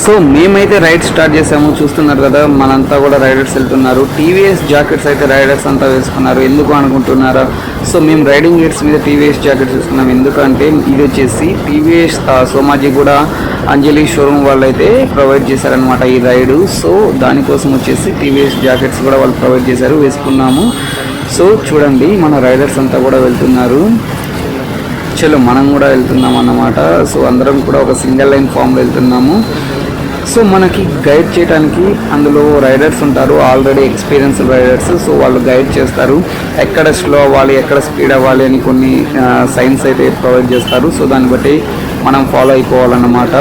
So మేమైతే ride start చేసాము, చూస్తున్నారు కదా మనంతా కూడా రైడర్స్ వెళ్తున్నారు. టీవీఎస్ జాకెట్స్ అయితే రైడర్స్ అంతా వేసుకున్నారు. ఎందుకు అనుకుంటున్నారా? సో మేము రైడింగ్ గేట్స్ మీద టీవీఎస్ జాకెట్స్ వేసుకున్నాం. ఎందుకంటే ఇది వచ్చేసి టీవీఎస్ సోమాజీ కూడా అంజలి షోరూమ్ వాళ్ళు అయితే ప్రొవైడ్ చేశారనమాట ఈ రైడు. సో దానికోసం వచ్చేసి టీవీఎస్ జాకెట్స్ కూడా వాళ్ళు ప్రొవైడ్ చేశారు, వేసుకున్నాము. సో చూడండి మన రైడర్స్ అంతా కూడా వెళ్తున్నారు. చలో మనం కూడా వెళ్తున్నాం అన్నమాట. సో అందరం కూడా ఒక సింగిల్ లైన్ ఫామ్లో వెళ్తున్నాము. సో మనకి గైడ్ చేయడానికి అందులో రైడర్స్ ఉంటారు, ఆల్రెడీ ఎక్స్పీరియన్స్డ్ రైడర్స్. సో వాళ్ళు గైడ్ చేస్తారు, ఎక్కడ స్లో అవ్వాలి, ఎక్కడ స్పీడ్ అవ్వాలి అని కొన్ని సైన్స్ అయితే ప్రొవైడ్ చేస్తారు. సో దాన్ని బట్టి మనం ఫాలో అయిపోవాలన్నమాట.